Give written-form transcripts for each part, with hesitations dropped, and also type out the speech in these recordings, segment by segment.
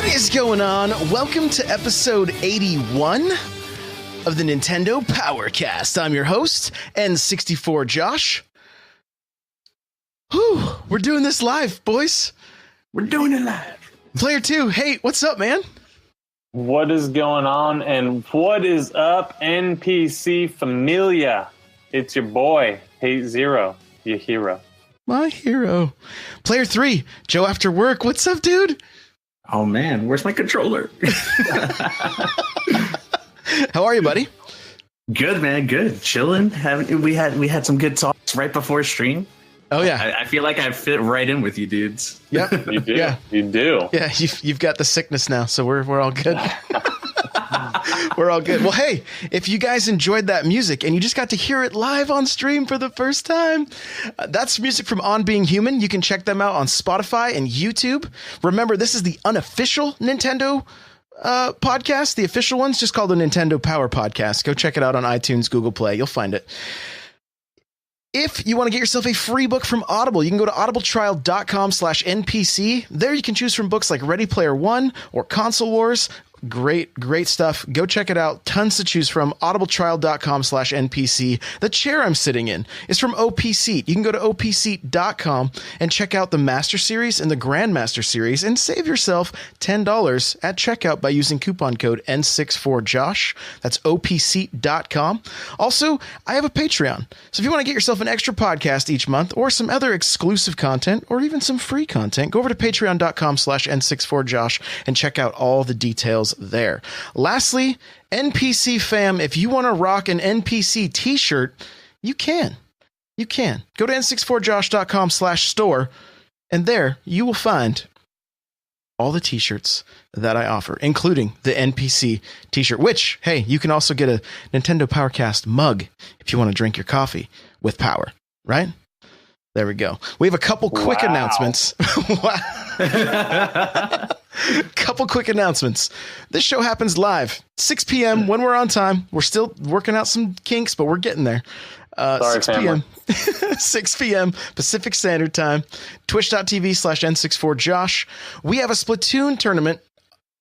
is going on? Welcome to episode 81 of the Nintendo Powercast. I'm your host, N64 Josh. Whew, we're doing this live, boys. We're doing it live. Player 2, hey, what's up, man? What is going on and what is up, NPC Familia? It's your boy, Hate Zero, your hero. My hero. Player 3, Joe After Work, what's up, dude? Oh man, where's my controller? How are you, buddy? Good, man. Good. Chilling. We had some good talks right before stream. Oh yeah. I feel like I fit right in with you dudes. Yep. You do. Yeah. You do. Yeah, you've got the sickness now, so we're all good. We're all good. Well, hey, if you guys enjoyed that music and you just got to hear it live on stream for the first time, that's music from On Being Human. You can check them out on Spotify and YouTube. Remember, this is the unofficial Nintendo podcast. The official one's just called the Nintendo Power Podcast. Go check it out on iTunes, Google Play. You'll find it. If you want to get yourself a free book from Audible, you can go to audibletrial.com/NPC. There you can choose from books like Ready Player One or Console Wars. Great stuff. Go check it out. Tons to choose from. audibletrial.com/NPC. The chair I'm sitting in is from OP Seat. You can go to opseat.com and check out the Master Series and the Grandmaster Series and save yourself $10 at checkout by using coupon code N64Josh. That's opseat.com. Also, I have a Patreon. So if you want to get yourself an extra podcast each month or some other exclusive content or even some free content, go over to patreon.com/N64Josh and check out all the details there. Lastly, NPC fam, if you want to rock an NPC t-shirt, you can. Go to n64josh.com/store and there you will find all the t-shirts that I offer, including the NPC t-shirt, which, hey, you can also get a Nintendo Powercast mug if you want to drink your coffee with power, right? There we go. We have a couple quick announcements. Couple quick announcements. This show happens live, 6 p.m. when we're on time. We're still working out some kinks, but we're getting there. 6 p.m. 6 p.m. Pacific Standard Time. Twitch.tv/N64Josh. We have a Splatoon tournament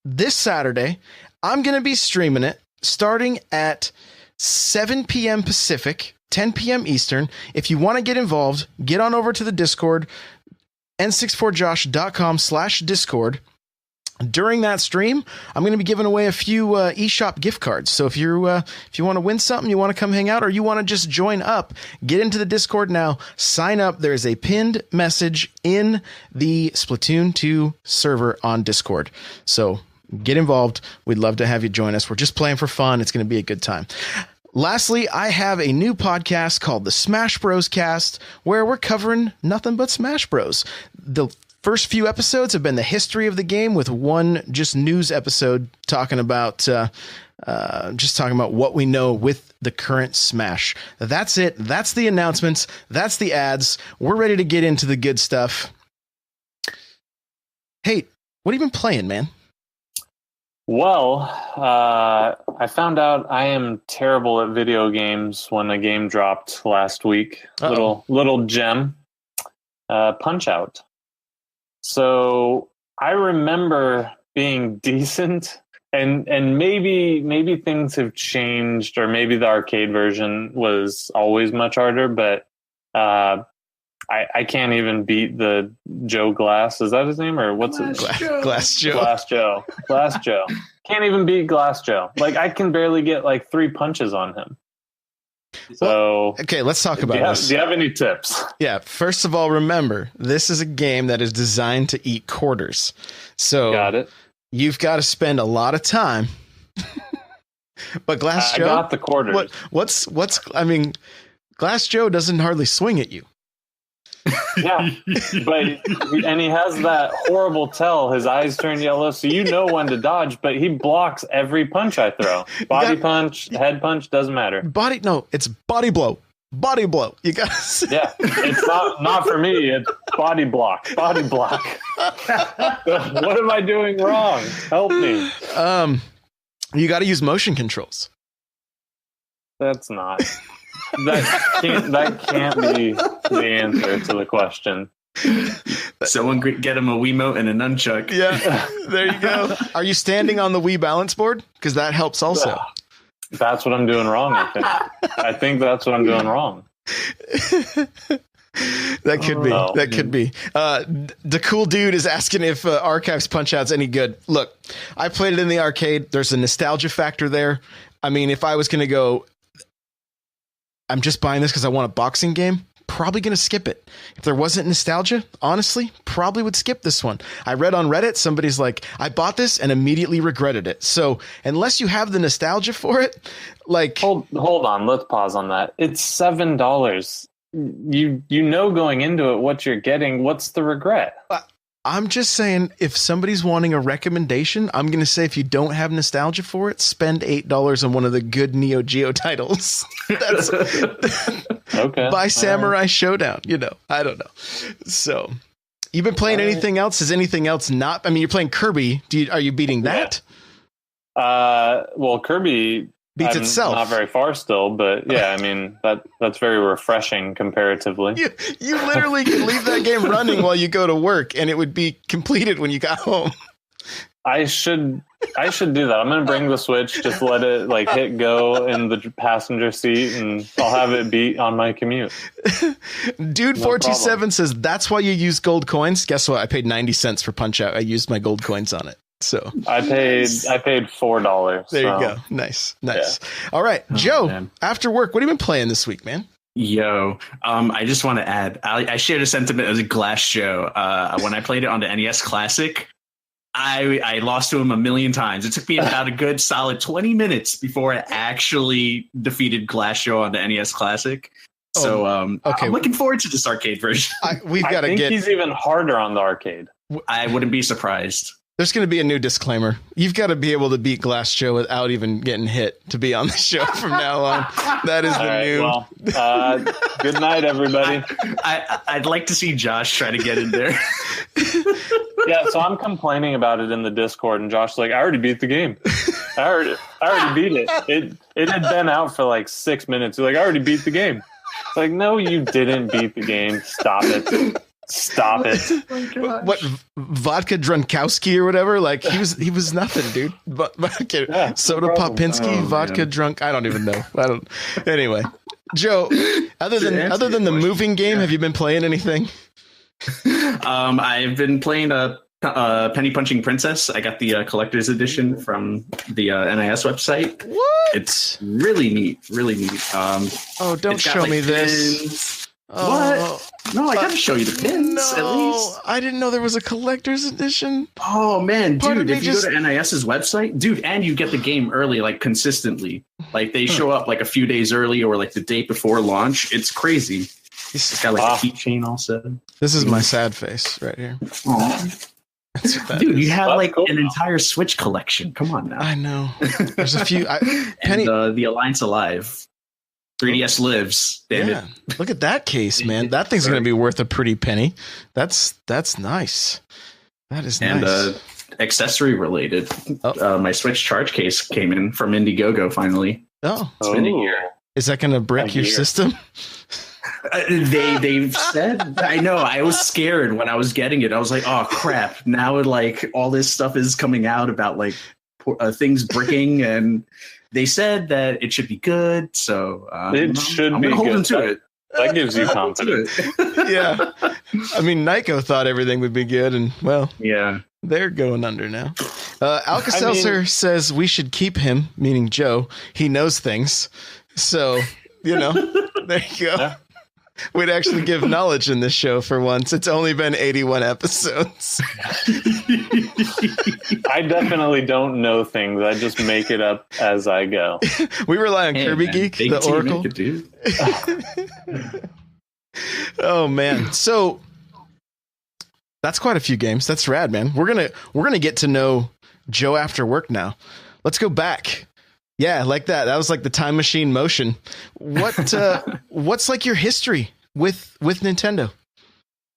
this Saturday. I'm going to be streaming it starting at 7 p.m. Pacific, 10 p.m. Eastern. If you want to get involved, get on over to the Discord, n64josh.com/Discord. During that stream, I'm going to be giving away a few eShop gift cards. So if you want to win something, you want to come hang out, or you want to just join up, get into the Discord now, sign up. There is a pinned message in the Splatoon 2 server on Discord. So get involved. We'd love to have you join us. We're just playing for fun. It's going to be a good time. Lastly, I have a new podcast called the Smash Bros Cast, where we're covering nothing but Smash Bros. The first few episodes have been the history of the game, with one just news episode talking about what we know with the current Smash. That's it. That's the announcements. That's the ads. We're ready to get into the good stuff. Hey, what have you been playing, man? Well, I found out I am terrible at video games when a game dropped last week. Little gem. Punch-Out! So I remember being decent, and maybe things have changed, or maybe the arcade version was always much harder, but I can't even beat the Joe Glass. Is that his name, or what's it? Glass Joe. Glass Joe. Can't even beat Glass Joe. Like, I can barely get like 3 punches on him. So, okay, let's talk about this. Do you have any tips? Yeah, first of all, remember, this is a game that is designed to eat quarters. So got it. You've got to spend a lot of time. But Glass Joe, I got the quarters. Glass Joe doesn't hardly swing at you. Yeah, and he has that horrible tell. His eyes turn yellow, so you know when to dodge, but he blocks every punch I throw. Punch, head punch, doesn't matter. It's body blow. Body blow. You got. Yeah, it's not for me. It's body block. Body block. What am I doing wrong? Help me. You got to use motion controls. That's not. That can't be the answer to the question. Someone get him a Wiimote and a nunchuck. Yeah, there you go. Are you standing on the Wii balance board? Because that helps also. That's what I'm doing wrong, I think. I think that's what I'm doing wrong. That could be. That could be. The cool dude is asking if Archives Punch-Out's any good. Look, I played it in the arcade. There's a nostalgia factor there. I mean, if I was going to go, I'm just buying this because I want a boxing game, probably going to skip it. If there wasn't nostalgia, honestly, probably would skip this one. I read on Reddit, somebody's like, I bought this and immediately regretted it. So unless you have the nostalgia for it, like... Hold on, let's pause on that. It's $7. You know going into it what you're getting. What's the regret? I'm just saying, if somebody's wanting a recommendation, I'm going to say if you don't have nostalgia for it, spend $8 on one of the good Neo Geo titles. That's okay. Buy Samurai Showdown. You know, I don't know. So, you've been playing anything else? Is anything else not? I mean, you're playing Kirby. Are you beating that? Yeah. Well, Kirby beats itself. Not very far still, but yeah, I mean that's very refreshing comparatively. You literally can leave that game running while you go to work, and it would be completed when you got home. I should do that. I'm gonna bring the Switch, just let it like hit go in the passenger seat, and I'll have it beat on my commute. Dude, 427 says that's why you use gold coins. Guess what? I paid 90 cents for Punch Out. I used my gold coins on it. So I paid $4. There you go. Nice. Yeah. All right, Joe. Man. After work, what have you been playing this week, man? Yo, I just want to add, I shared a sentiment as a Glass Joe. When I played it on the NES Classic, I lost to him a million times. It took me about a good solid 20 minutes before I actually defeated Glass Joe on the NES Classic. So okay. I'm looking forward to this arcade version. I think he's even harder on the arcade. I wouldn't be surprised. There's going to be a new disclaimer. You've got to be able to beat Glass Joe without even getting hit to be on the show from now on. That is the new. Well, good night, everybody. I'd like to see Josh try to get in there. Yeah, so I'm complaining about it in the Discord, and Josh's like, I already beat the game. I already beat it. It had been out for like 6 minutes. He's like, I already beat the game. It's like, no, you didn't beat the game. Stop it. Stop it. Oh what Vodka Drunkowski or whatever? Like he was nothing, dude. Soda Popinski, vodka drunk. I don't even know. Anyway, Joe, other than the moving game, have you been playing anything? I've been playing Penny Punching Princess. I got the collector's edition from the NIS website. What? It's really neat. Really neat. Don't show me this. What? No, I gotta show you the pins at least. I didn't know there was a collector's edition. Oh man, dude! If you go to NIS's website, dude, and you get the game early, like consistently, like they show up like a few days early or like the day before launch. It's crazy. It's got like a keychain also. This is my sad face right here. Dude, you have like an entire Switch collection. Come on now. I know. There's a few. Penny, and the Alliance Alive. 3DS lives. Damn it. Look at that case, man. That thing's going to be worth a pretty penny. That's nice. That is nice. And accessory related, my Switch charge case came in from Indiegogo finally. Oh. It's been a year. Is that going to brick your system? They've said, I know, I was scared when I was getting it. I was like, oh crap. Now like all this stuff is coming out about like things bricking, and they said that it should be good, so it should be good. Hold them to it. That gives you confidence. Yeah, I mean, Nyko thought everything would be good, and well, yeah, they're going under now. Alka-Seltzer says we should keep him, meaning Joe. He knows things, so there you go. Yeah. We'd actually give knowledge in this show for once. It's only been 81 episodes. I definitely don't know things. I just make it up as I go. We rely on Kirby Geek, the Oracle. Oh man. So that's quite a few games. That's rad, man. We're gonna get to know Joe after work now. Let's go back. Yeah, like that. That was like the time machine motion. What's like your history with Nintendo?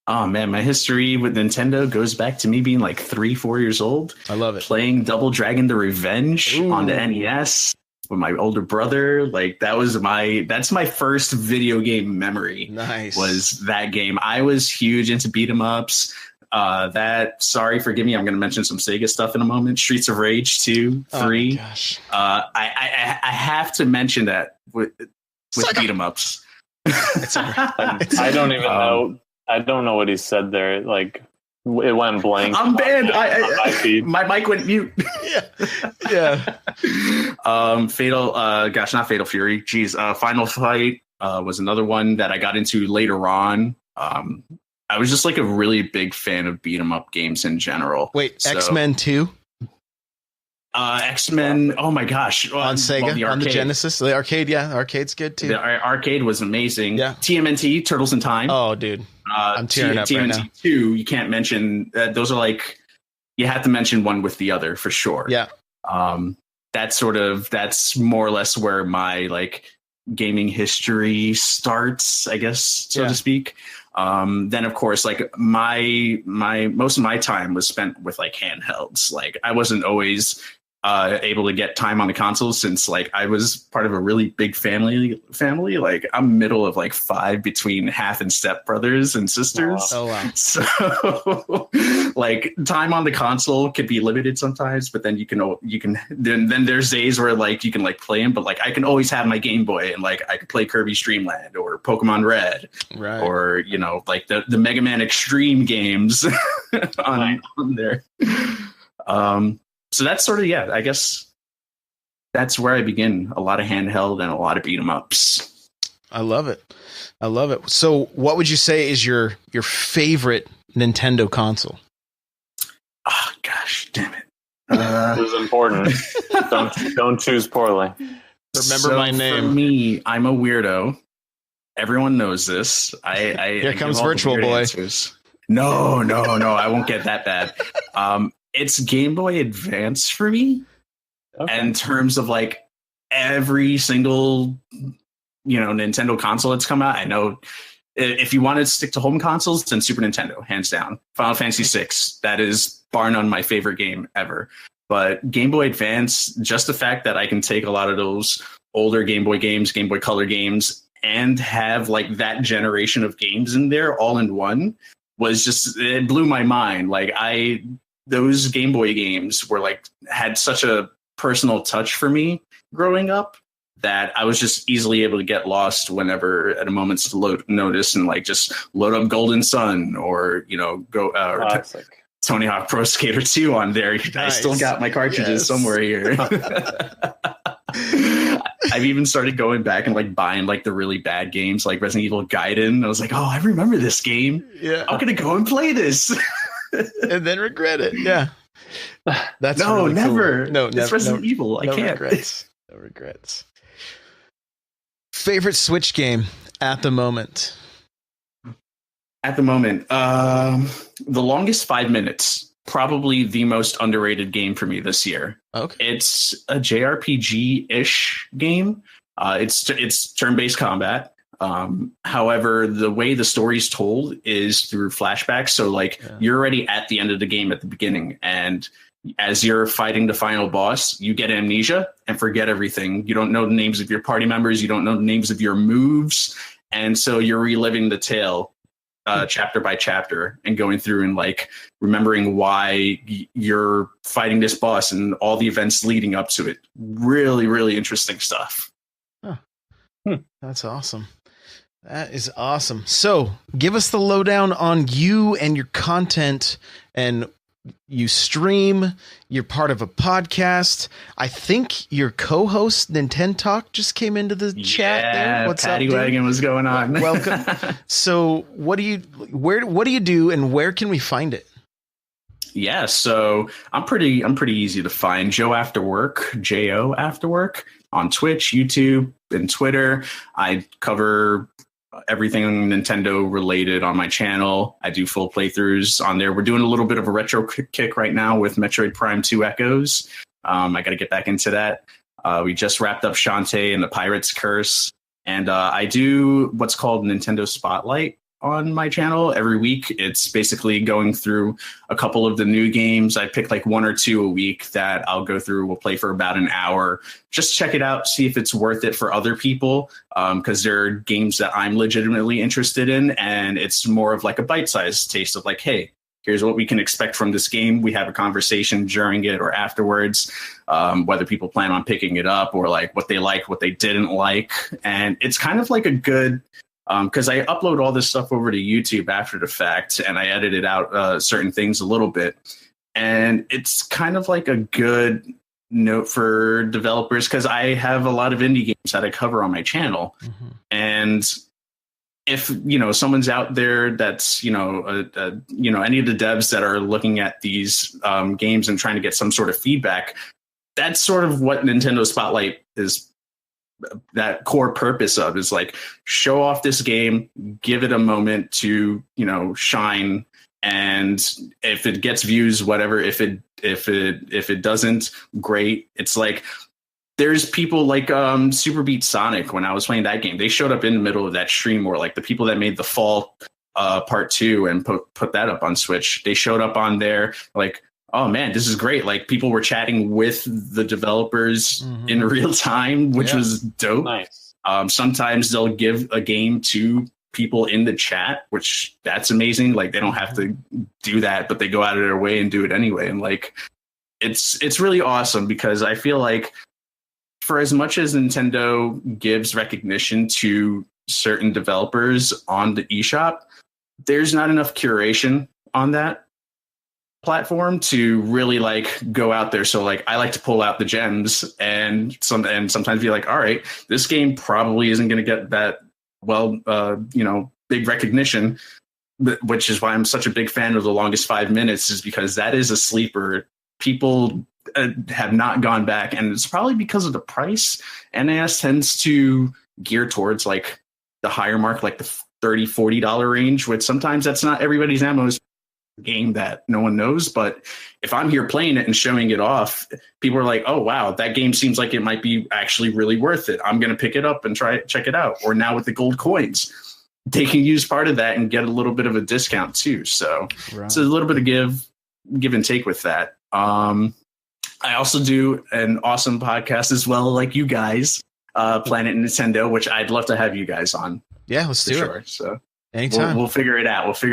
Oh man, my history with Nintendo goes back to me being like 3-4 years old. I love it. Playing Double Dragon: The Revenge on the NES. with my older brother. Like that's my first video game memory. Nice. Was that game. I was huge into beat 'em ups. Sorry, forgive me. I'm going to mention some Sega stuff in a moment. Streets of Rage 2, 3. Oh my gosh. I have to mention that with beat 'em ups. It's all right. I don't even know. I don't know what he said there. Like, it went blank. I'm banned. My mic went mute. Yeah. Fatal. Not Fatal Fury. Jeez. Final Fight was another one that I got into later on. I was just like a really big fan of beat 'em up games in general. Wait, X-Men 2? X-Men. Oh my gosh. On Sega, on the Genesis. The arcade, yeah. Arcade's good too. The arcade was amazing. Yeah. TMNT, Turtles in Time. Oh, dude. I'm tearing up TMNT right now. 2, you can't mention. Those are like, you have to mention one with the other for sure. Yeah. That's more or less where my like gaming history starts, I guess, so to speak. Then of course, like my most of my time was spent with like handhelds. Like I wasn't always able to get time on the console since like I was part of a really big family. Like I'm middle of like 5 between half and step brothers and sisters. Oh wow. So like time on the console could be limited sometimes, but then you can then there's days where like you can like play them, but like I can always have my Game Boy and like I could play Kirby's Dream Land or Pokemon Red, right? Or like the Mega Man Extreme games on there. So that's sort of, I guess that's where I begin. A lot of handheld and a lot of beat 'em ups. I love it. So what would you say is your favorite Nintendo console? Oh, gosh, damn it. It was important. Don't choose poorly. Remember my name. For me, I'm a weirdo. Everyone knows this. Here comes Virtual Boy. Answers. No, I won't get that bad. It's Game Boy Advance for me. Okay. In terms of like every single, Nintendo console that's come out. I know if you want to stick to home consoles, then Super Nintendo, hands down. Final Fantasy VI, that is bar none my favorite game ever. But Game Boy Advance, just the fact that I can take a lot of those older Game Boy games, Game Boy Color games, and have like that generation of games in there all in one it blew my mind. Like those Game Boy games were like had such a personal touch for me growing up that I was just easily able to get lost whenever at a moment's notice and like just load up Golden Sun or go Tony Hawk Pro Skater 2 on there. Nice. I still got my cartridges somewhere here. I've even started going back and like buying like the really bad games like Resident Evil Gaiden. I was like, oh, I remember this game. Yeah, I'm gonna go and play this. And then regret it. Yeah. That's no, really never. Cool. No, it's Resident Evil. I can't. No regrets. Favorite Switch game at the moment? At the moment, The Longest 5 Minutes. Probably the most underrated game for me this year. Okay. It's a JRPG-ish game. It's turn-based combat. However, the way the story's told is through flashbacks. So like you're already at the end of the game at the beginning, and as you're fighting the final boss, you get amnesia and forget everything. You don't know the names of your party members. You don't know the names of your moves. And so you're reliving the tale chapter by chapter and going through and like remembering why you're fighting this boss and all the events leading up to it. Really, really interesting stuff. Huh. That's awesome. That is awesome. So give us the lowdown on you and your content. And you stream, you're part of a podcast. I think your co-host Nintendo Talk just came into the chat there. What's Patty up, Wagon was going on. Welcome. So what do you do and where can we find it? Yeah, so I'm pretty easy to find. Joe After Work, J-O After Work on Twitch, YouTube, and Twitter. I cover everything Nintendo related on my channel. I do full playthroughs on there. We're doing a little bit of a retro kick right now with Metroid Prime 2 Echoes. I got to get back into that. We just wrapped up Shantae and the Pirate's Curse. And I do what's called Nintendo Spotlight, on my channel every week. It's basically going through a couple of the new games. I pick like 1 or 2 a week that I'll go through. We'll play for about an hour. Just check it out, see if it's worth it for other people, because there are games that I'm legitimately interested in, and it's more of like a bite-sized taste of like, hey, here's what we can expect from this game. We have a conversation during it or afterwards, whether people plan on picking it up or like what they liked, what they didn't like. And it's kind of like a good, because I upload all this stuff over to YouTube after the fact, and I edited out certain things a little bit. And it's kind of like a good note for developers, because I have a lot of indie games that I cover on my channel. Mm-hmm. And if, someone's out there that's, any of the devs that are looking at these games and trying to get some sort of feedback, that's sort of what Nintendo Spotlight is, that core purpose of, is like, show off this game, give it a moment to, shine. And if it gets views, whatever, if it doesn't, great. It's like, there's people like Super Beat Sonic. When I was playing that game, they showed up in the middle of that stream, or like the people that made the Fall Part 2 and put that up on Switch. They showed up on there like, oh man, this is great. Like, people were chatting with the developers in real time, which was dope. Nice. Sometimes they'll give a game to people in the chat, which that's amazing. Like, they don't have to do that, but they go out of their way and do it anyway. And like, it's really awesome, because I feel like, for as much as Nintendo gives recognition to certain developers on the eShop, there's not enough curation on that platform to really like go out there. So like, I like to pull out the gems and sometimes be like, all right, this game probably isn't going to get that big recognition, which is why I'm such a big fan of The Longest 5 Minutes, is because that is a sleeper. People have not gone back, and it's probably because of the price. NAS tends to gear towards like the higher mark, like the $30-$40 range, which sometimes that's not everybody's ammo's game that no one knows. But if I'm here playing it and showing it off, people are like, oh wow, that game seems like it might be actually really worth it. I'm going to pick it up and check it out. Or now with the gold coins, they can use part of that and get a little bit of a discount too. So It's a little bit of give and take with that. I also do an awesome podcast as well, like you guys, Planet Nintendo, which I'd love to have you guys on. Yeah, let's do it. So anytime. We'll figure it out.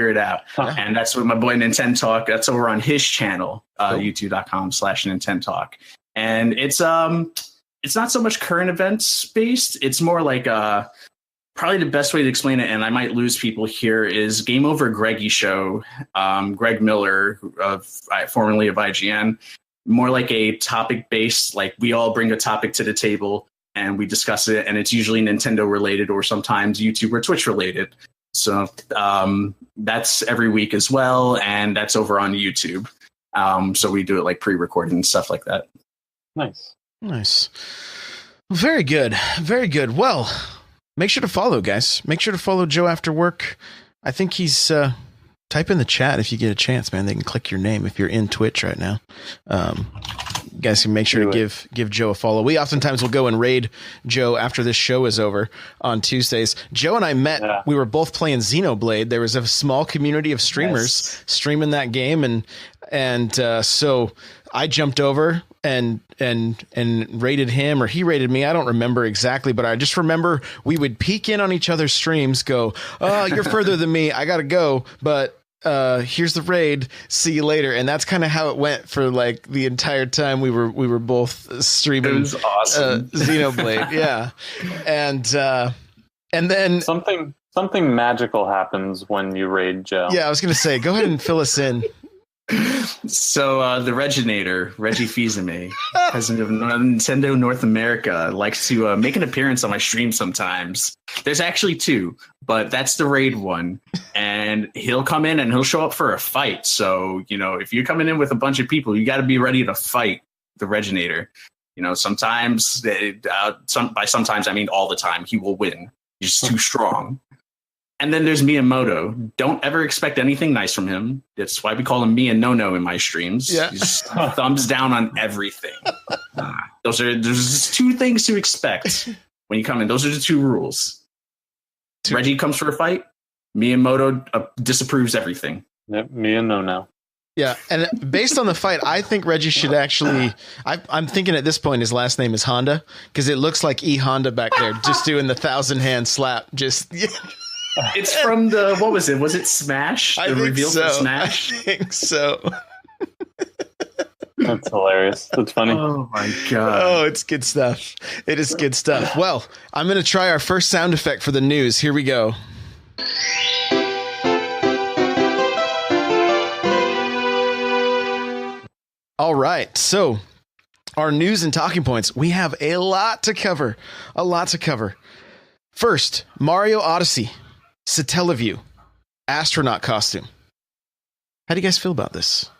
And that's with my boy Nintendo Talk. That's over on his channel, youtube.com/Nintendo Talk. And it's not so much current events based. It's more like probably the best way to explain it, and I might lose people here, is Game Over Greggy Show. Greg Miller, formerly of IGN. More like a topic-based, like we all bring a topic to the table and we discuss it, and it's usually Nintendo related or sometimes YouTube or Twitch related. So that's every week as well, and that's over on YouTube. So we do it like pre-recorded and stuff like that. Nice. Very good. Well, make sure to follow, guys. Make sure to follow Joe after work. I think he's... type in the chat if you get a chance, man. They can click your name if you're in Twitch right now. You guys can make sure to give Joe a follow. We oftentimes will go and raid Joe after this show is over on Tuesdays. Joe and I met. Yeah. We were both playing Xenoblade. There was a small community of streamers streaming that game, and so I jumped over and rated him, or he rated me. I don't remember exactly, but I just remember we would peek in on each other's streams, go, oh, you're further than me, I gotta go, but here's the raid, see you later. And that's kind of how it went for like the entire time we were both streaming. It was awesome. Xenoblade. Yeah. And then something magical happens when you raid Joe. Yeah, I was gonna say, go ahead and fill us in. So the Reginator, Reggie Fils-Aimé, president of Nintendo North America, likes to make an appearance on my stream sometimes. There's actually 2, but that's the raid one. And he'll come in and he'll show up for a fight. So, if you're coming in with a bunch of people, you got to be ready to fight the Reginator. Sometimes, sometimes I mean all the time, he will win. He's too strong. And then there's Miyamoto. Don't ever expect anything nice from him. That's why we call him Mia No-No in my streams. Yeah. He's thumbs down on everythere's just 2 things to expect when you come in. Those are the 2 rules. Reggie comes for a fight. Miyamoto disapproves everything. Yep, Miyamoto now. Yeah, and based on the fight, I think Reggie should actually. I'm thinking at this point his last name is Honda because it looks like E Honda back there, just doing the 1,000-hand slap. Just it's from the what was it? Was it Smash? I The think reveal so. for Smash. I think so. That's hilarious. That's funny. Oh my god! Oh, it's good stuff. It is good stuff. Well, I'm going to try our first sound effect for the news. Here we go. All right, so our news and talking points. We have a lot to cover. A lot to cover. First, Mario Odyssey, Satellaview, astronaut costume. How do you guys feel about this?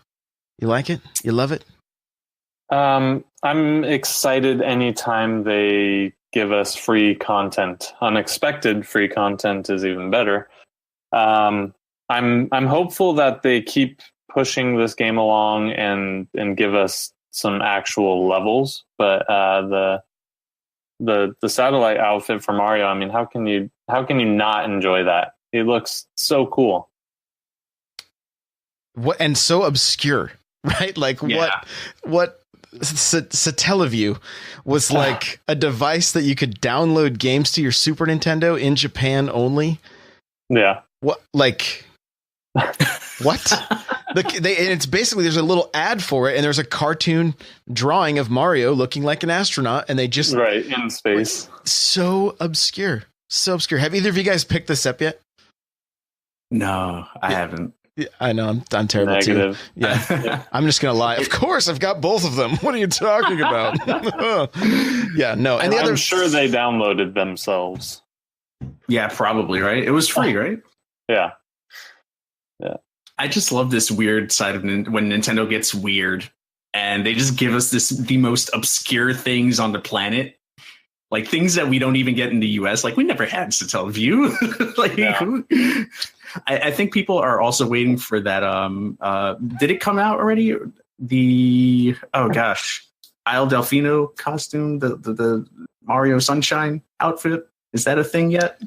You like it? You love it? I'm excited anytime they give us free content. Unexpected free content is even better. I'm hopeful that they keep pushing this game along and give us some actual levels. But the satellite outfit for Mario, I mean, how can you not enjoy that? It looks so cool. What and so obscure, right? Like what Satellaview was like a device that you could download games to your Super Nintendo in Japan only. Yeah. What like what? And it's basically there's a little ad for it, and there's a cartoon drawing of Mario looking like an astronaut, and they just right in space. So obscure, so obscure. Have either of you guys picked this up yet? No, I haven't. Yeah, I know I'm terrible Negative. too. Yeah, I'm just gonna lie. Of course, I've got both of them. What are you talking about? Yeah, no. And the other, I'm sure they downloaded themselves. Yeah, probably right. It was free, right? Yeah. I just love this weird side of when Nintendo gets weird and they just give us the most obscure things on the planet, like things that we don't even get in the US. Like we never had Satellaview. I think people are also waiting for that. Did it come out already? Oh gosh, Isle Delfino costume, the Mario Sunshine outfit. Is that a thing yet?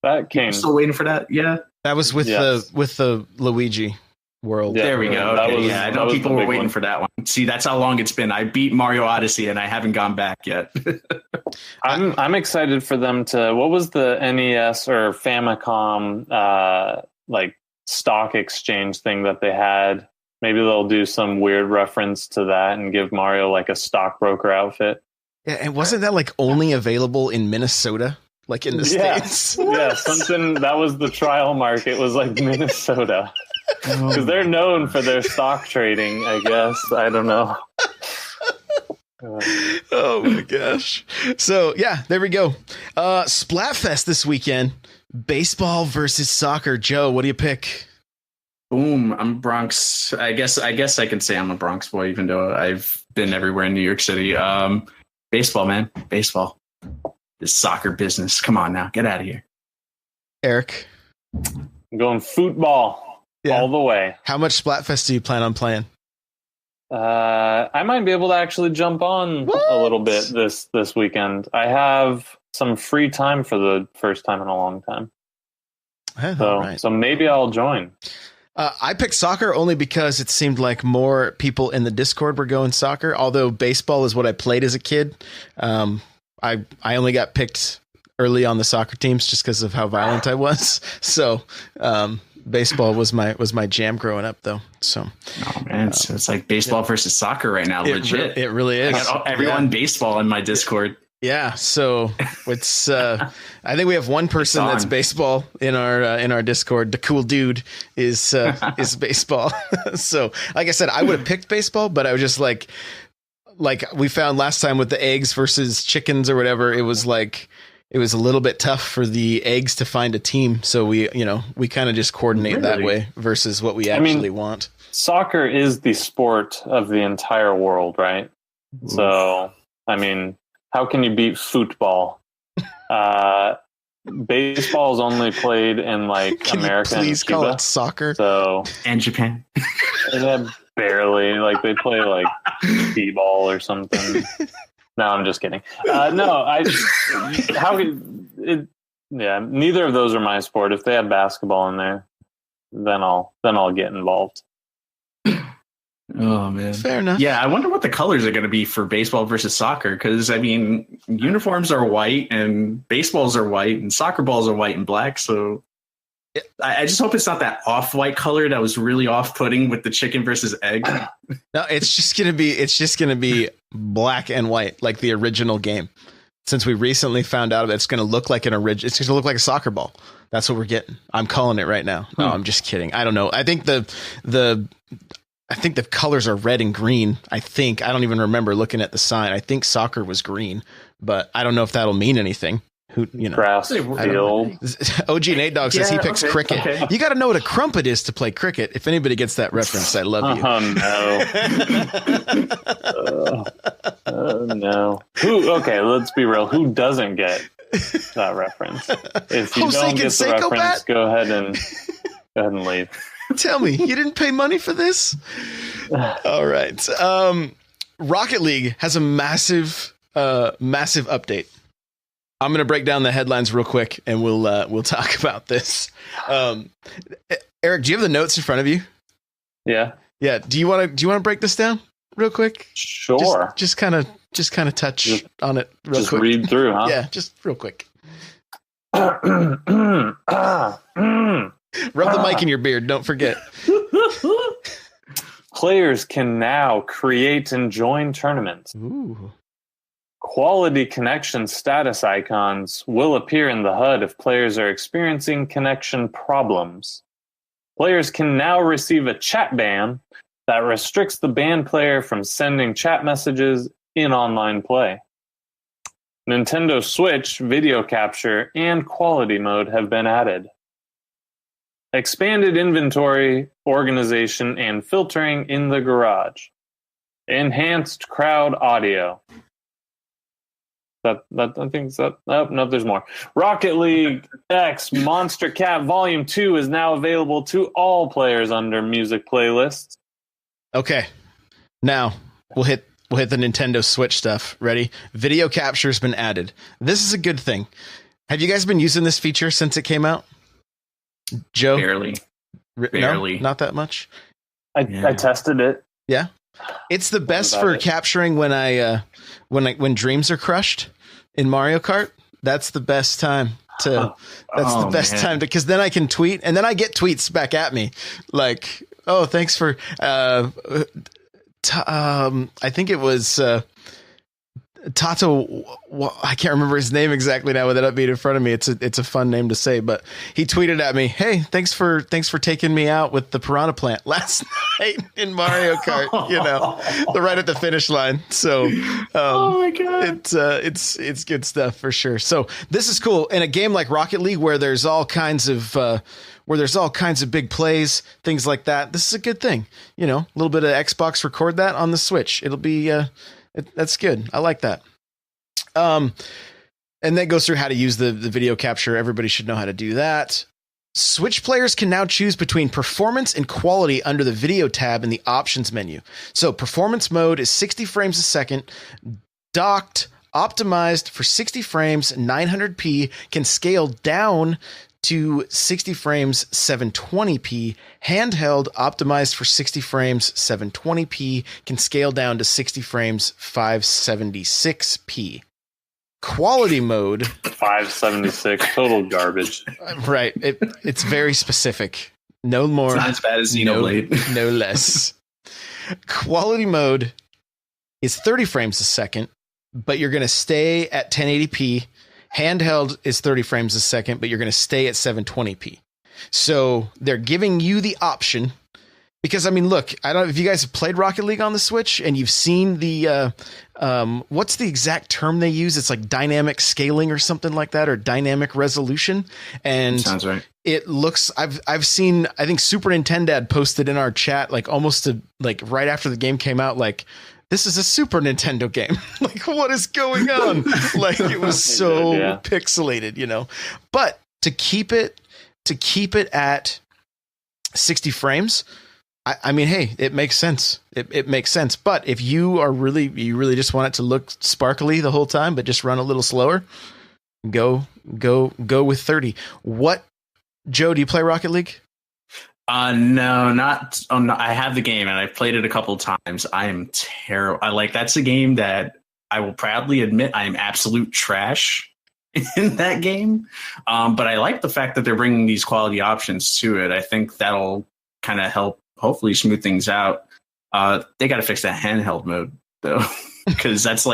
That came. Still waiting for that? Yeah. that was with the Luigi world. Yeah, there we go. Okay, I know people were waiting one. for that one. See, that's how long it's been. I beat Mario Odyssey and I haven't gone back yet. I'm excited for them to. What was the NES or Famicom like stock exchange thing that they had? Maybe they'll do some weird reference to that and give Mario like a stockbroker outfit. Yeah, and wasn't that like only available in Minnesota? Like in the States? Yeah, something that was the trial market was like Minnesota. Because they're known for their stock trading, I guess. I don't know. Oh my gosh. So yeah, there we go. Splatfest this weekend. Baseball versus soccer. Joe, what do you pick? Boom, I'm Bronx. I guess I can say I'm a Bronx boy, even though I've been everywhere in New York City. Baseball, man. Baseball. This soccer business. Come on now. Get out of here. Eric. I'm going football all the way. How much Splatfest do you plan on playing? I might be able to actually jump on a little bit this weekend. I have some free time for the first time in a long time. So maybe I'll join. I picked soccer only because it seemed like more people in the Discord were going soccer, although baseball is what I played as a kid. I only got picked early on the soccer teams just because of how violent I was. So baseball was my jam growing up, though. So, oh man, so it's like baseball versus soccer right now. Legit, it really is. I got everyone baseball in my Discord. Yeah, so it's. I think we have one person that's baseball in our Discord. The cool dude is baseball. So, like I said, I would have picked baseball, but I was just like we found last time with the eggs versus chickens or whatever. It was like it was a little bit tough for the eggs to find a team. So we kind of just coordinate that way versus what we actually want. Soccer is the sport of the entire world, right? Oof. So, I mean. How can you beat football? Baseball is only played in like can America. Please and Cuba, call it soccer. So and Japan. Barely. Like they play like t-ball or something. No, I'm just kidding. Yeah, neither of those are my sport. If they have basketball in there, then I'll get involved. Oh man, fair enough. Yeah, I wonder what the colors are going to be for baseball versus soccer, because I mean, uniforms are white and baseballs are white and soccer balls are white and black. So I just hope it's not that off-white color that was really off-putting with the chicken versus egg. No, it's just gonna be black and white like the original game. Since we recently found out it's going to look like it's going to look like a soccer ball. That's what we're getting. I'm calling it right now. No, I'm just kidding. I don't know. I think the colors are red and green. I don't even remember looking at the sign. I think soccer was green, but I don't know if that'll mean anything. Grass field. OG Nate Dogg says he picks cricket. Okay. You got to know what a crumpet is to play cricket. If anybody gets that reference, I love you. Oh no. Okay, let's be real. Who doesn't get that reference? If you don't get the reference, go ahead and leave. Tell me, you didn't pay money for this? All right. Rocket League has a massive update. I'm going to break down the headlines real quick, and we'll talk about this. Eric, do you have the notes in front of you? Yeah. Yeah. Do you want to break this down real quick? Sure. Just kind of touch on it real quick. Just read through, huh? Yeah, just real quick. Rub the mic in your beard. Don't forget. Players can now create and join tournaments. Ooh. Quality connection status icons will appear in the HUD if players are experiencing connection problems. Players can now receive a chat ban that restricts the banned player from sending chat messages in online play. Nintendo Switch, video capture, and quality mode have been added. Expanded inventory, organization, and filtering in the garage. Enhanced crowd audio. There's more. Rocket League X Monster Cat Volume 2 is now available to all players under music playlists. Okay. Now we'll hit the Nintendo Switch stuff. Ready? Video capture has been added. This is a good thing. Have you guys been using this feature since it came out? Joe? Barely. No, not that much. I tested it. Yeah. It's the best for capturing when dreams are crushed in Mario Kart. That's the best time because then I can tweet and then I get tweets back at me like, oh, thanks for I think it was Tato. I can't remember his name exactly now with it upbeat in front of me. It's a fun name to say, but he tweeted at me, "Hey, thanks for taking me out with the piranha plant last night in Mario Kart." Right at the finish line. So, oh my god, it's good stuff for sure. So this is cool in a game like Rocket League where there's all kinds of big plays, things like that. This is a good thing. A little bit of Xbox record that on the Switch. It'll be. That's good. I like that. And that goes through how to use the video capture. Everybody should know how to do that. Switch players can now choose between performance and quality under the video tab in the options menu. So performance mode is 60 frames a second, docked, optimized for 60 frames, 900p, can scale down to 60 frames 720p, handheld optimized for 60 frames 720p, can scale down to 60 frames 576p. Quality mode 576, total garbage. Right, it's very specific. No more, it's not as bad as Xenoblade. No less. Quality mode is 30 frames a second, but you're going to stay at 1080p. Handheld is 30 frames a second, but you're going to stay at 720p. So they're giving you the option because, I mean, look, I don't know if you guys have played Rocket League on the Switch and you've seen the, what's the exact term they use? It's like dynamic scaling or something like that, or dynamic resolution. And sounds right. It looks, I've seen, I think Super Nintendo posted in our chat, like almost right after the game came out, like, this is a Super Nintendo game. Like, what is going on? Like, it was so pixelated, But to keep it at 60 frames, I mean, hey, it makes sense. It makes sense. But if you really just want it to look sparkly the whole time, but just run a little slower, Go with 30. What, Joe, do you play Rocket League? No, not. No, I have the game and I've played it a couple of times. I am terrible. That's a game that I will proudly admit I am absolute trash in that game. But I like the fact that they're bringing these quality options to it. I think that'll kind of help, hopefully smooth things out. They got to fix that handheld mode though, because that's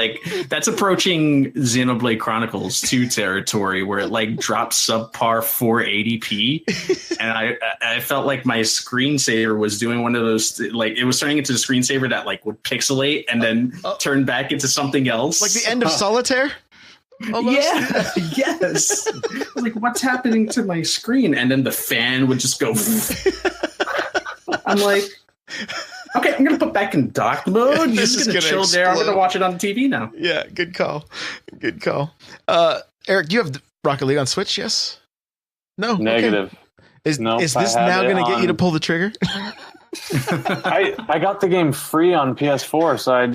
approaching Xenoblade Chronicles 2 territory where it drops subpar 480p, and I felt like my screensaver was doing one of those, it was turning into a screensaver that would pixelate and then turn back into something else, like the end of Solitaire. Almost. Yeah, yes. I was like, what's happening to my screen? And then the fan would just go. I'm like, okay, I'm going to put back in dock mode. This is going to chill there. I'm going to watch it on the TV now. Yeah, good call. Good call. Eric, do you have Rocket League on Switch? Yes? No? Negative. Okay. Is this now going to get you to pull the trigger? I got the game free on PS4, so I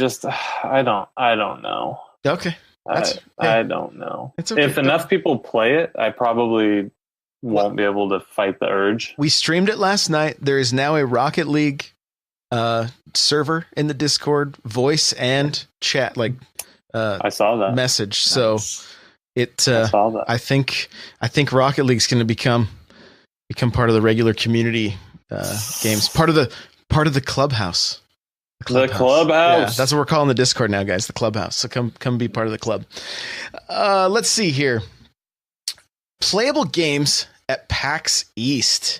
don't know. Okay. I don't know. It's okay. If enough people play it, I probably won't be able to fight the urge. We streamed it last night. There is now a Rocket League server in the Discord, voice and chat, I saw that message. Nice. So I saw that. I think Rocket League's going to become part of the regular community games, part of the clubhouse. The clubhouse. Yeah, that's what we're calling the Discord now, guys. The clubhouse. So come be part of the club. Let's see here. Playable games at PAX East.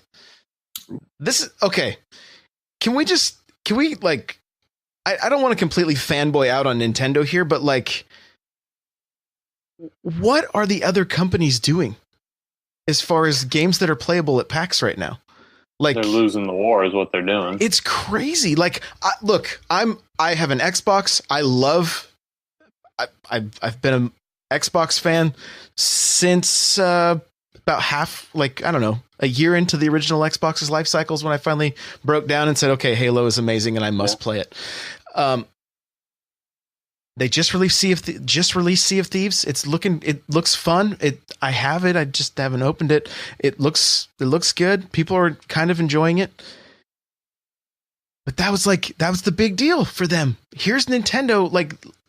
This is okay. Can we I don't want to completely fanboy out on Nintendo here, but what are the other companies doing as far as games that are playable at PAX right now? They're losing the war is what they're doing. It's crazy. I have an Xbox. I've been an Xbox fan since about half, I don't know, a year into the original Xbox's life cycles when I finally broke down and said, okay, Halo is amazing and I must play it. They just released Sea of Thieves. It looks fun. I have it. I just haven't opened it. It looks good. People are kind of enjoying it. But that was the big deal for them. Here's Nintendo.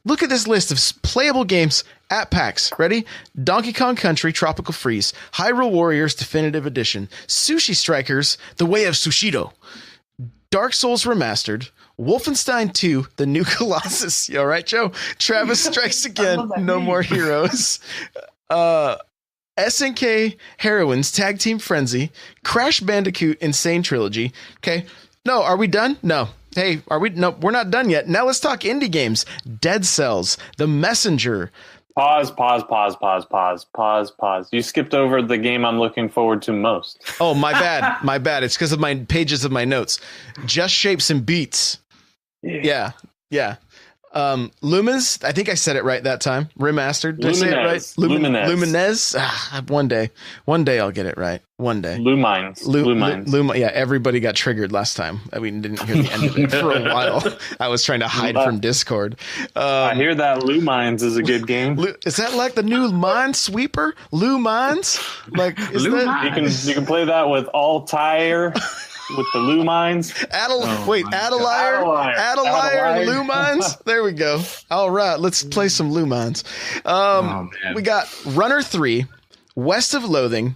Look at this list of playable games at PAX. Ready? Donkey Kong Country Tropical Freeze, Hyrule Warriors Definitive Edition, Sushi Strikers: The Way of Sushido, Dark Souls Remastered, Wolfenstein 2, The New Colossus. You all right, Joe? Travis Strikes Again, No More Heroes. SNK Heroines Tag Team Frenzy, Crash Bandicoot Insane Trilogy. Okay. No, are we done? No. Hey, are we? No, we're not done yet. Now let's talk indie games. Dead Cells, The Messenger. Pause. You skipped over the game I'm looking forward to most. Oh, my bad. My bad. It's because of my pages of my notes. Just Shapes and Beats. Yeah. Lumines, I think I said it right that time. Remastered. Did I say it right? Lumines. One day I'll get it right. One day. Lumines. Yeah, everybody got triggered last time. I mean, didn't hear the end of it for a while. I was trying to hide from Discord. I hear that Lumines is a good game. Is that like the new Minesweeper? Lumines? You can play that with Altair. With the Lumines. Adelire, Lumines. There we go. All right, let's play some Lumines. We got Runner 3, West of Loathing,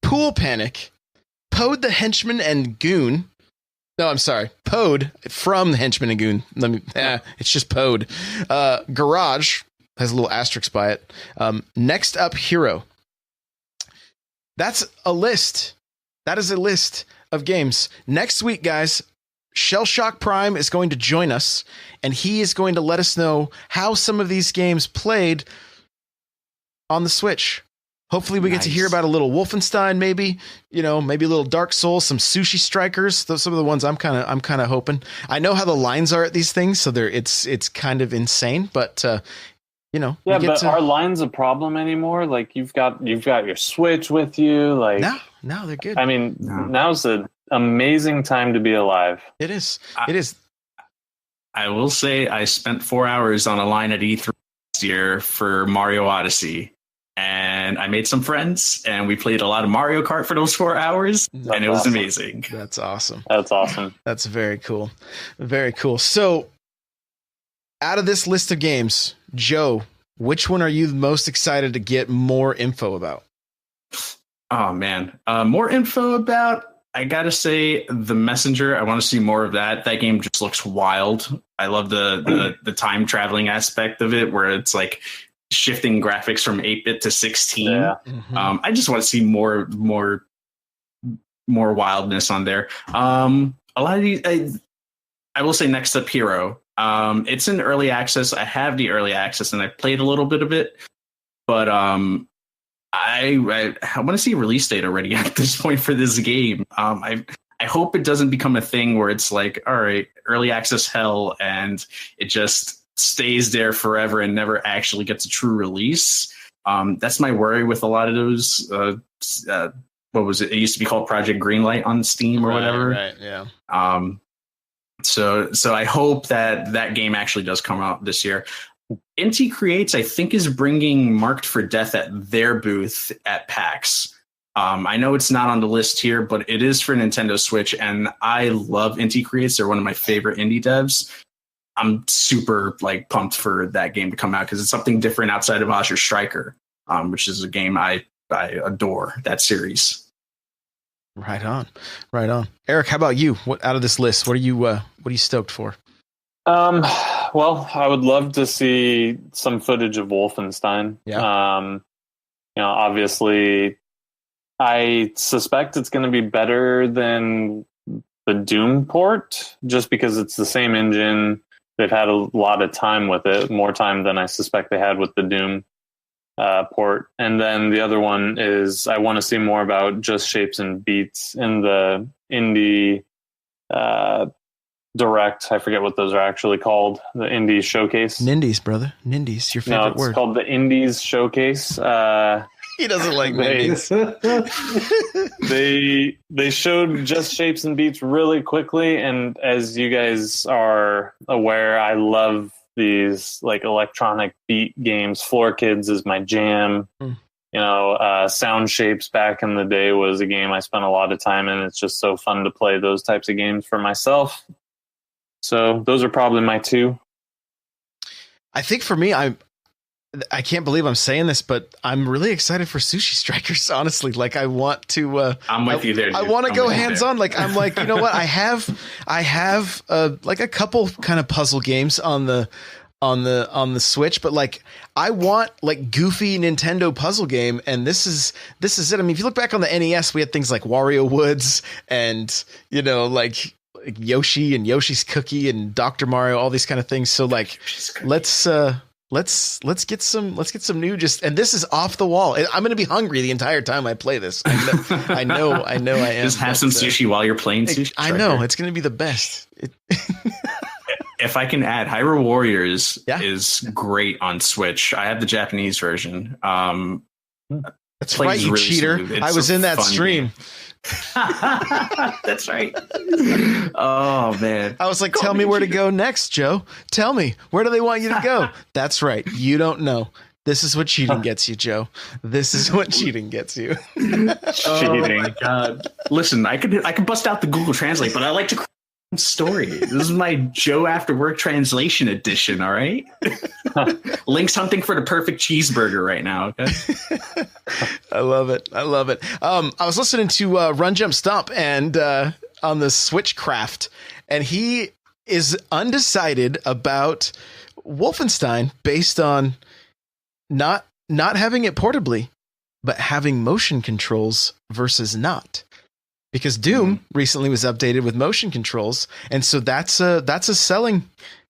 Pool Panic, Pode the Henchman and Goon. No, I'm sorry. Pode from the Henchman and Goon. It's just Pode. Garage has a little asterisk by it. Next Up Hero. That's a list. That is a list of games. Next week, guys, Shell Shock Prime is going to join us, and he is going to let us know how some of these games played on the Switch. Hopefully we get to hear about a little Wolfenstein, maybe a little Dark Souls, some Sushi Strikers. Those are some of the ones I'm kind of hoping. I know how the lines are at these things, so it's kind of insane, but Yeah, but are lines a problem anymore? You've got your Switch with you. No, they're good. I mean, now's an amazing time to be alive. It is. It is. I will say I spent 4 hours on a line at E3 last year for Mario Odyssey, and and I made some friends, and we played a lot of Mario Kart for those 4 hours, and it was amazing. That's awesome. That's awesome. That's very cool. Very cool. So, out of this list of games, Joe, which one are you most excited to get more info about? Oh, man. More info about, I gotta say, The Messenger. I want to see more of that. That game just looks wild. I love the time traveling aspect of it, where it's like shifting graphics from 8-bit to 16. Yeah. Mm-hmm. I just want to see more wildness on there. A lot of these, I will say, next up, Hero. It's in early access. I have the early access, and I played a little bit of it, but I want to see a release date already at this point for this game. I hope it doesn't become a thing where it's like, all right, early access hell, and it just stays there forever and never actually gets a true release. That's my worry with a lot of those. What was it? It used to be called Project Greenlight on Steam or whatever. Right. Yeah. So I hope that game actually does come out this year. Inti Creates, I think, is bringing Marked for Death at their booth at PAX. I know it's not on the list here, but it is for Nintendo Switch, and I love Inti Creates. They're one of my favorite indie devs. I'm super pumped for that game to come out because it's something different outside of Azure Striker, which is a game I adore, that series. Right on. Eric, how about you? What out of this list? What are you stoked for? Well, I would love to see some footage of Wolfenstein. Yeah. Obviously, I suspect it's going to be better than the Doom port, just because it's the same engine. They've had a lot of time with it, more time than I suspect they had with the Doom port. And then the other one is I want to see more about Just Shapes and Beats in the indie direct. I forget what those are actually called. The Indie Showcase. Nindies, brother. Nindies, your favorite word. It's called the Indies Showcase. He doesn't like Nindies. They showed Just Shapes and Beats really quickly, and as you guys are aware, I love these electronic beat games. Floor Kids is my jam. Sound Shapes back in the day was a game I spent a lot of time in. It's just so fun to play those types of games for myself. So those are probably my two. I think for me, I can't believe I'm saying this, but I'm really excited for Sushi Strikers. Honestly, I want to. I'm with you there. Dude. I want to go hands on. I'm like, you know what? I have a couple kind of puzzle games on the Switch, but I want goofy Nintendo puzzle game, and this is it. I mean, if you look back on the NES, we had things like Wario Woods and Yoshi and Yoshi's Cookie and Dr. Mario, all these kind of things. So let's get some new, and this is off the wall. I'm going to be hungry the entire time I play this. I know I am. Just have some sushi while you're playing Sushi Striker. I know it's going to be the best. If I can add, Hyrule Warriors is great on Switch. I have the Japanese version. That's right, you really cheater. I was in that stream. That's right. Oh man, I was like, tell me where to go next, Joe. Tell me, where do they want you to go? That's right, you don't know. This is what cheating gets you, Joe. This is what cheating gets you. Oh my god! Listen, I could bust out the Google Translate, but I like to story. This is my Joe After Work translation edition. All right. Link's hunting for the perfect cheeseburger right now. Okay. I love it. I was listening to Run Jump Stomp and on the Switchcraft, and he is undecided about Wolfenstein based on not having it portably, but having motion controls versus not. Because Doom recently was updated with motion controls, and so that's a selling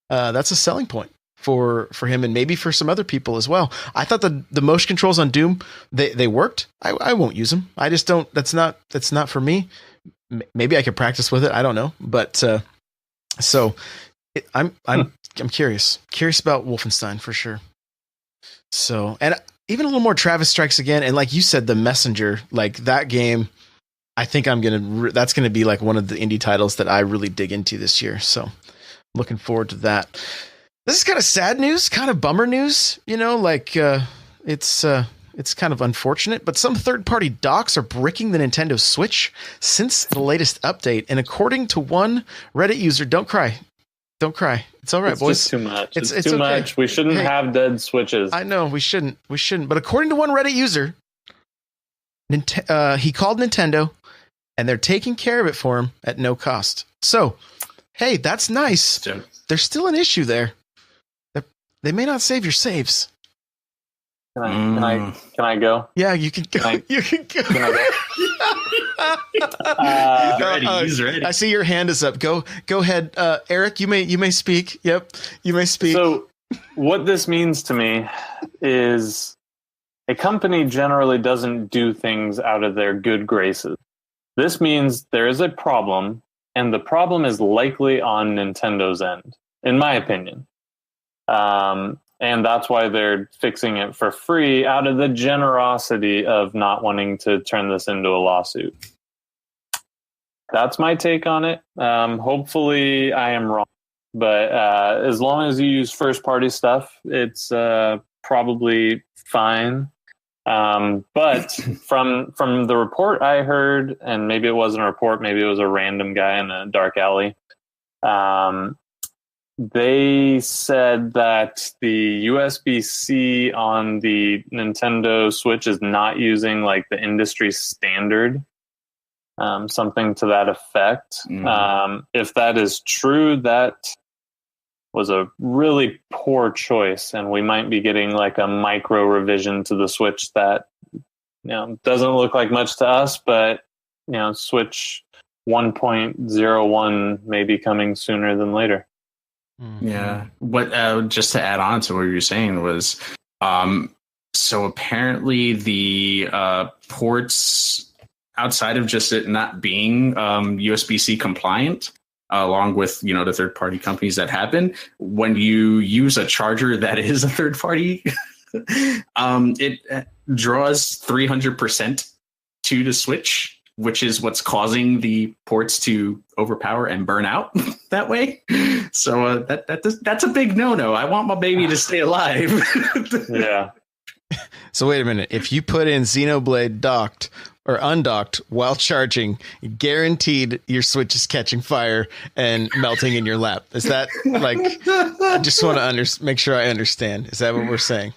point for him, and maybe for some other people as well. I thought the motion controls on Doom they worked. I won't use them. I just don't. That's not for me. Maybe I could practice with it. I don't know, but I'm curious about Wolfenstein for sure. So, and even a little more Travis Strikes Again, and like you said, The Messenger, that game. I think that's going to be one of the indie titles that I really dig into this year. So looking forward to that. This is kind of sad news, kind of bummer news, it's It's kind of unfortunate, but some third-party docks are bricking the Nintendo Switch since the latest update. And according to one Reddit user, don't cry. Don't cry. It's all right, it's boys. Just too much. It's okay. too much. We shouldn't have dead Switches. I know, we shouldn't. But according to one Reddit user, he called Nintendo, and they're taking care of it for him at no cost. So, hey, that's nice. Yeah. There's still an issue there. They may not save your saves. Can I go? Yeah, you can go. You can go. Can I go? He's ready. I see your hand is up. Go ahead, Eric. You may speak. Yep, you may speak. So, what this means to me is a company generally doesn't do things out of their good graces. This means there is a problem, and the problem is likely on Nintendo's end, in my opinion. And that's why they're fixing it for free out of the generosity of not wanting to turn this into a lawsuit. That's my take on it. Hopefully I am wrong, but as long as you use first-party stuff, it's probably fine. But from the report I heard, and maybe it wasn't a report, maybe it was a random guy in a dark alley, they said that the USB-C on the Nintendo Switch is not using like the industry standard, something to that effect. If that is true, that was a really poor choice, and we might be getting like a micro revision to the Switch that doesn't look like much to us, but Switch 1.01 may be coming sooner than later. Yeah. What just to add on to what you were saying was, so apparently the ports outside of just it not being USB-C compliant, along with the third-party companies that happen, when you use a charger that is a third-party, it draws 300% to the Switch, which is what's causing the ports to overpower and burn out that way. So that's a big no-no. I want my baby to stay alive. Yeah. So wait a minute. If you put in Xenoblade docked or undocked while charging, guaranteed your Switch is catching fire and melting in your lap. Is that like? I just want to make sure I understand. Is that what we're saying?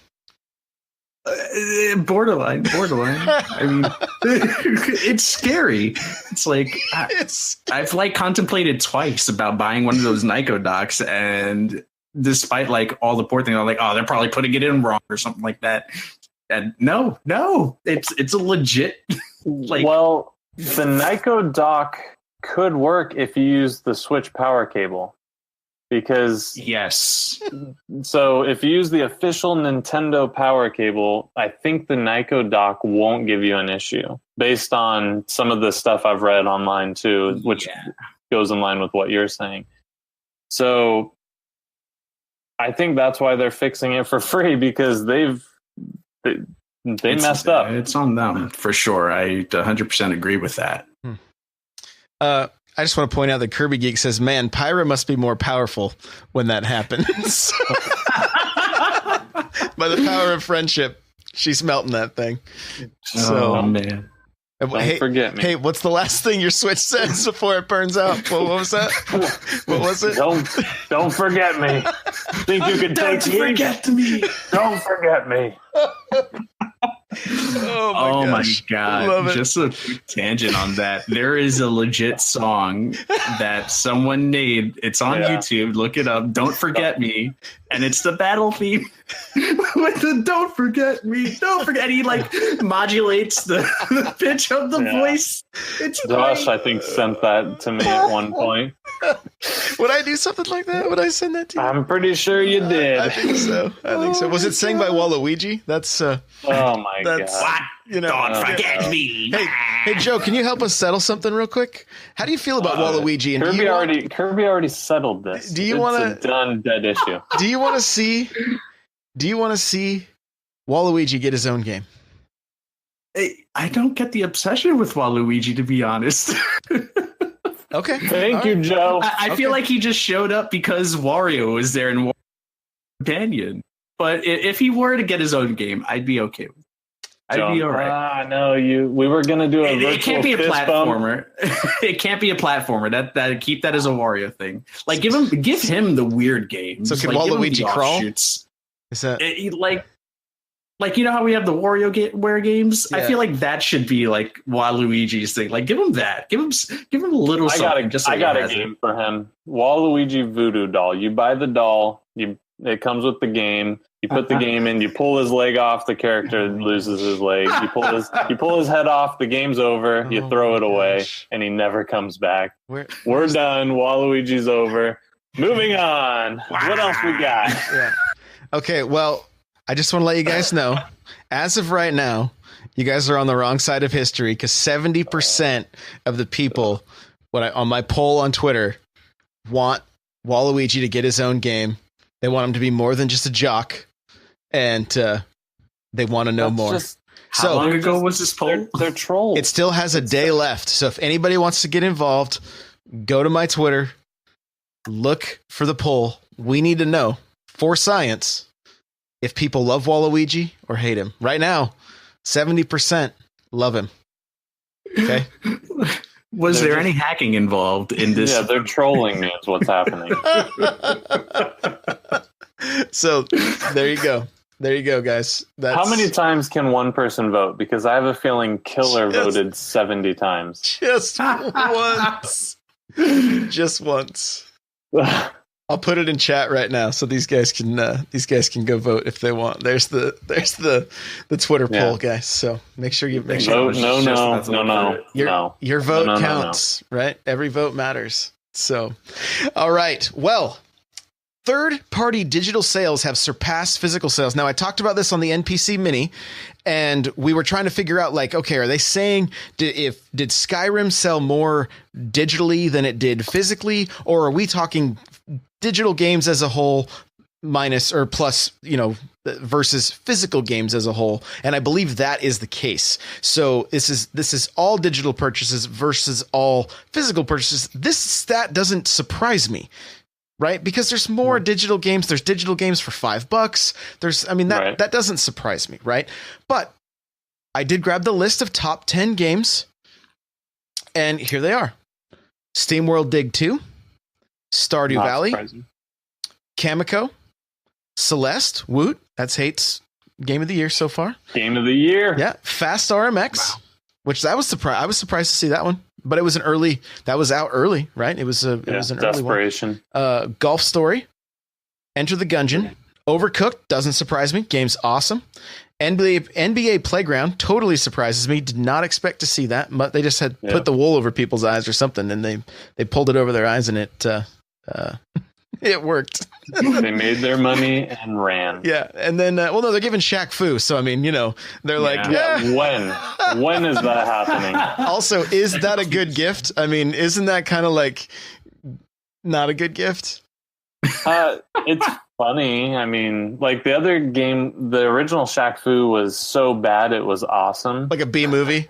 Borderline. I mean, it's scary. It's like I've like contemplated twice about buying one of those Nyko docks, and despite like all the port things, I'm like, oh, they're probably putting it in wrong or something like that. And no, it's a legit. Like, well, the Nyko dock could work if you use the Switch power cable. Because yes, so if you use the official Nintendo power cable, I think the Nyko dock won't give you an issue based on some of the stuff I've read online too, which goes in line with what you're saying. So I think that's why they're fixing it for free, because they messed up. It's on them for sure. I 100% agree with that. I just want to point out that Kirby Geek says, man, Pyra must be more powerful when that happens. By the power of friendship, she's melting that thing. Oh, man. Don't forget me. Hey, what's the last thing your Switch says before it burns out? What was that? What was it? Don't forget me. Think you can take me? Don't forget me. Don't forget me. Oh my god! Just a quick tangent on that. There is a legit song that someone made. It's on YouTube. Look it up. Don't forget me, and it's the battle theme with the "Don't forget me, don't forget." And he like modulates the pitch of the voice. It's Josh, I think, sent that to me at one point. Would I do something like that? Would I send that to you? I'm pretty sure you did. I think so. Was it sang by Waluigi? That's oh my god. What? Don't forget me. Hey, Joe, can you help us settle something real quick? How do you feel about Waluigi? And Kirby already settled this. Do you want a done dead issue? Do you want to see Waluigi get his own game? I don't get the obsession with Waluigi, to be honest. Okay. Thank you, Joe. I feel like he just showed up because Wario was there and companion. But if he were to get his own game, I'd be okay with it. I'd be all right. No, we were gonna do a It can't be a fist platformer. It can't be a platformer. That keep that as a Wario thing. Like give him the weird games. So can like, Waluigi crawl? Is that like you know how we have the WarioWare games? Yeah. I feel like that should be like Waluigi's thing. Like give him that. Give him a little something. I got a game for him. Waluigi Voodoo Doll. You buy the doll. It comes with the game. You put the game in. You pull his leg off. The character loses his leg. You pull his head off. The game's over. You throw it away, and he never comes back. We're done. Waluigi's over. Moving on. Wow. What else we got? Yeah. Okay. Well, I just want to let you guys know, as of right now, you guys are on the wrong side of history because 70% of the people, on my poll on Twitter, want Waluigi to get his own game. They want him to be more than just a jock, and they want to know more. How long ago was this poll? They're trolls. It still has a day left. So if anybody wants to get involved, go to my Twitter, look for the poll. We need to know, for science, if people love Waluigi or hate him. Right now, 70% love him. Okay. Was there any hacking involved in this? Yeah, they're trolling me is what's happening. So there you go. There you go, guys. How many times can one person vote? Because I have a feeling Killer voted 70 times. Just once. Just once. I'll put it in chat right now so these guys can go vote if they want. There's the Twitter poll, guys. So make sure you vote. No. Your vote counts, right? Every vote matters. So, all right. Well, third-party digital sales have surpassed physical sales. Now, I talked about this on the NPC Mini, and we were trying to figure out, like, okay, are they saying did Skyrim sell more digitally than it did physically, or are we talking digital games as a whole minus or plus, versus physical games as a whole? And I believe that is the case. So this is all digital purchases versus all physical purchases. This stat doesn't surprise me, right? Because there's more digital games. There's digital games for $5. That doesn't surprise me, right? But I did grab the list of top 10 games, and here they are: SteamWorld Dig 2, Stardew Valley, Kamiko, Celeste, Woot, that's Hate's game of the year so far. Game of the year. Yeah, Fast RMX, which I was surprised to see that one, but it was that was out early, right? It was an early one. Golf Story, Enter the Gungeon, Overcooked, doesn't surprise me. Game's awesome. NBA Playground totally surprises me. Did not expect to see that, but they just had put the wool over people's eyes or something, and they pulled it over their eyes, and it worked. They made their money and ran. Yeah, and then they're giving Shaq Fu, so I mean, they're like, when is that happening? Also, is that a good gift? I mean, isn't that kind of like not a good gift? It's funny. I mean, like the other game, the original Shaq Fu was so bad it was awesome. Like a B movie.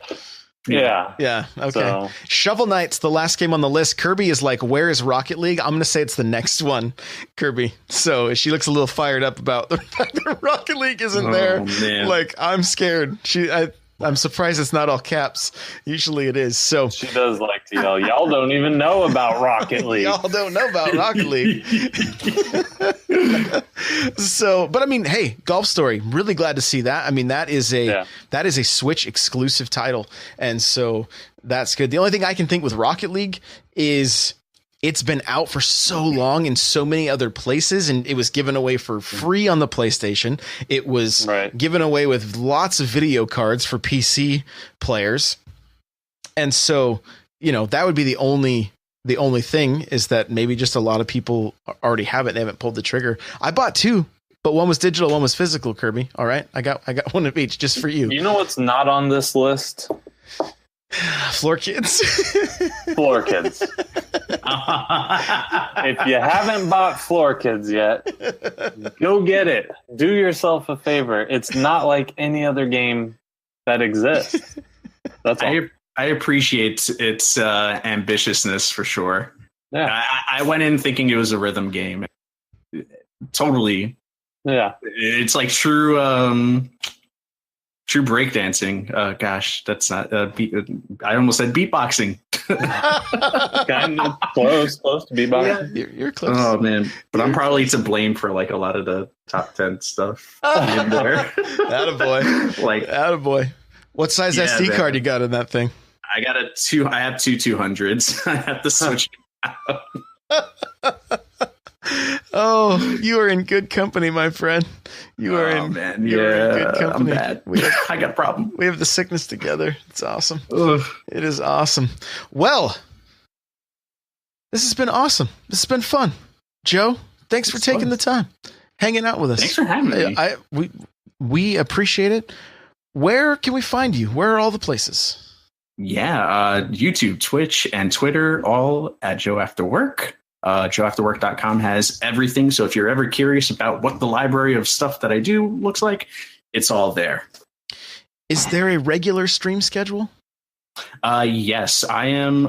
Yeah. Okay. So. Shovel Knight's the last game on the list. Kirby is like, where is Rocket League? I'm going to say it's the next one, Kirby. So she looks a little fired up about the fact that Rocket League isn't there. Man. Like, I'm scared. I'm surprised it's not all caps. Usually it is. So she does like to yell, y'all don't even know about Rocket League. Y'all don't know about Rocket League. So, but I mean, hey, Golf Story, really glad to see that. I mean, that is a Switch exclusive title. And so that's good. The only thing I can think with Rocket League is it's been out for so long in so many other places, and it was given away for free on the PlayStation. It was given away with lots of video cards for PC players. And so, that would be the only thing, is that maybe just a lot of people already have it. They haven't pulled the trigger. I bought two, but one was digital, one was physical, Kirby. All right. I got one of each just for you. You know what's not on this list? Floor Kids. Floor Kids. If you haven't bought Floor Kids yet, go get it. Do yourself a favor. It's not like any other game that exists. That's all. I appreciate its ambitiousness for sure. Yeah. I went in thinking it was a rhythm game. Totally. Yeah. It's like true True breakdancing. Gosh, that's not. I almost said beatboxing. Kind of close to beatboxing. Yeah, you're close. Oh man, but I'm probably to blame for like a lot of the top 10 stuff in there. Attaboy. Like, attaboy. What size SD card you got in that thing? I got I have two 200s. I have to switch out. Oh, you are in good company, my friend. You are in good company. I'm bad. I got a problem. We have the sickness together. It's awesome. Ugh. It is awesome. Well, this has been awesome. This has been fun. Joe, thanks for taking the time, hanging out with us. Thanks for having me. We appreciate it. Where can we find you? Where are all the places? Yeah, YouTube, Twitch, and Twitter, all at Joe After Work. JoeAfterWork.com has everything. So if you're ever curious about what the library of stuff that I do looks like, it's all there. Is there a regular stream schedule? Yes, I am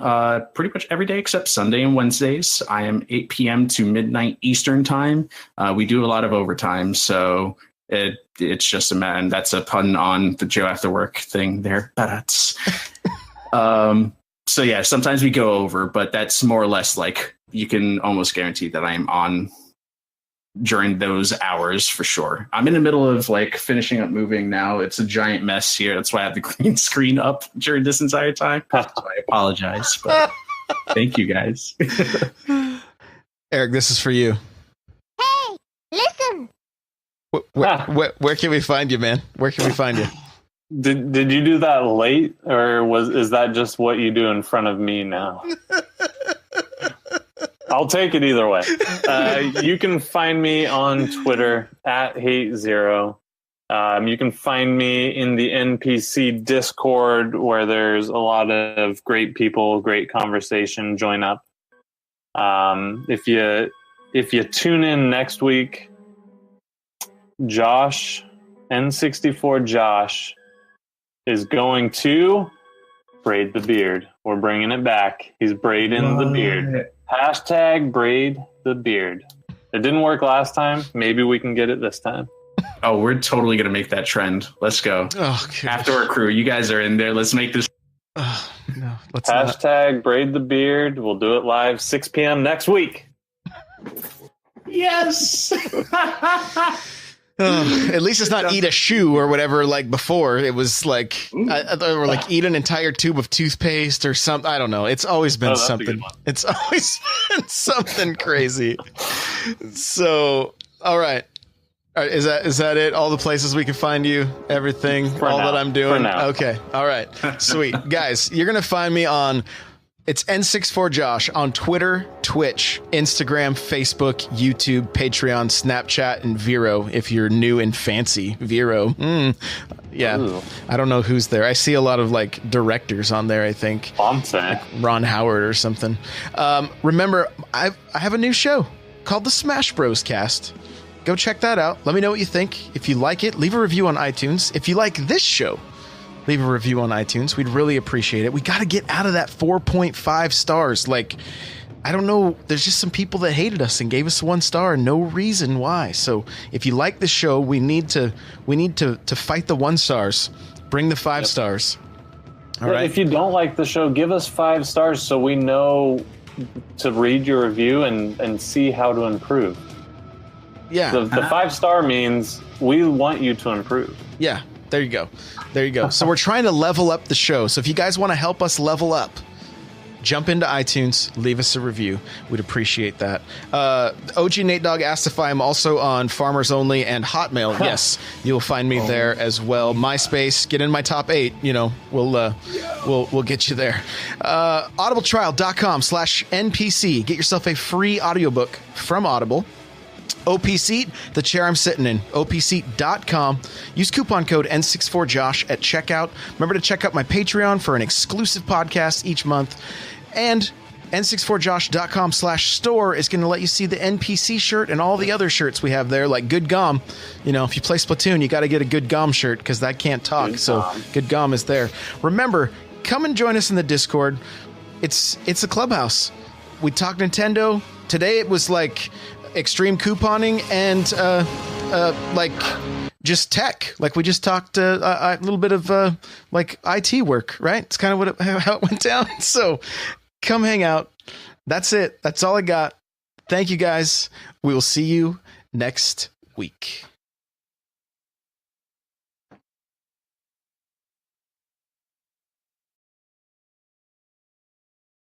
pretty much every day except Sunday and Wednesdays. I am 8 p.m. to midnight Eastern time. We do a lot of overtime, so it's just and that's a pun on the Joe After Work thing there. So yeah, sometimes we go over, but that's more or less like you can almost guarantee that I am on during those hours for sure. I'm in the middle of like finishing up moving now. It's a giant mess here. That's why I have the green screen up during this entire time. So I apologize, but thank you guys. Eric, this is for you. Hey, listen. Where can we find you, man? Where can we find you? Did you do that late, or is that just what you do in front of me now? I'll take it either way. You can find me on Twitter at HateZero. You can find me in the NPC Discord, where there's a lot of great people, great conversation. Join up. If you tune in next week, Josh, N64 Josh, is going to braid the beard. We're bringing it back. He's braiding the beard. Hashtag braid the beard. It didn't work last time. Maybe we can get it this time. Oh, we're totally going to make that trend. Let's go. Oh, After Our Crew, you guys are in there. Let's make this. No, let's Hashtag not. braid the beard. We'll do it live 6 p.m. next week. Yes. At least it's not eat a shoe or whatever like before. It was like or like eat an entire tube of toothpaste or something. I don't know. It's always been something. It's always been something crazy. So, all right. Is that it? All the places we can find you, everything, that I'm doing. For now. Okay. All right. Sweet. Guys, you're going to find me on it's N64Josh on Twitter, Twitch, Instagram, Facebook, YouTube, Patreon, Snapchat, and Vero if you're new and fancy. Vero. Yeah. Ooh. I don't know who's there. I see a lot of like directors on there, I think. Like Ron Howard or something. Remember, I have a new show called the Smash Bros Cast. Go check that out. Let me know what you think. If you like it, leave a review on iTunes. If you like this show, leave a review on iTunes. We'd really appreciate it. We got to get out of that 4.5 stars. Like, I don't know. There's just some people that hated us and gave us 1 star. No reason why. So if you like the show, we need to fight the 1 stars. Bring the 5 stars. All right. If you don't like the show, give us 5 stars so we know to read your review and see how to improve. Yeah. The 5-star means we want you to improve. Yeah. There you go. There you go. So we're trying to level up the show. So if you guys want to help us level up, jump into iTunes, leave us a review. We'd appreciate that. OG Nate Dogg asked if I'm also on Farmers Only and Hotmail. Yes, you'll find me there as well. MySpace, get in my top 8. You know, we'll get you there. audibletrial.com/NPC. Get yourself a free audiobook from Audible. OP Seat, the chair I'm sitting in, opseat.com. Use coupon code N64Josh at checkout. Remember to check out my Patreon for an exclusive podcast each month. And N64Josh.com/store is going to let you see the NPC shirt and all the other shirts we have there, like Good Gom. You know, if you play Splatoon, you got to get a Good Gom shirt because that can't talk. So Good Gom is there. Remember, come and join us in the Discord. It's a clubhouse. We talk Nintendo. Today it was like extreme couponing and like just tech. Like we just talked a little bit of like IT work, right? It's kind of how it went down. So come hang out. That's it. That's all I got. Thank you guys. We will see you next week.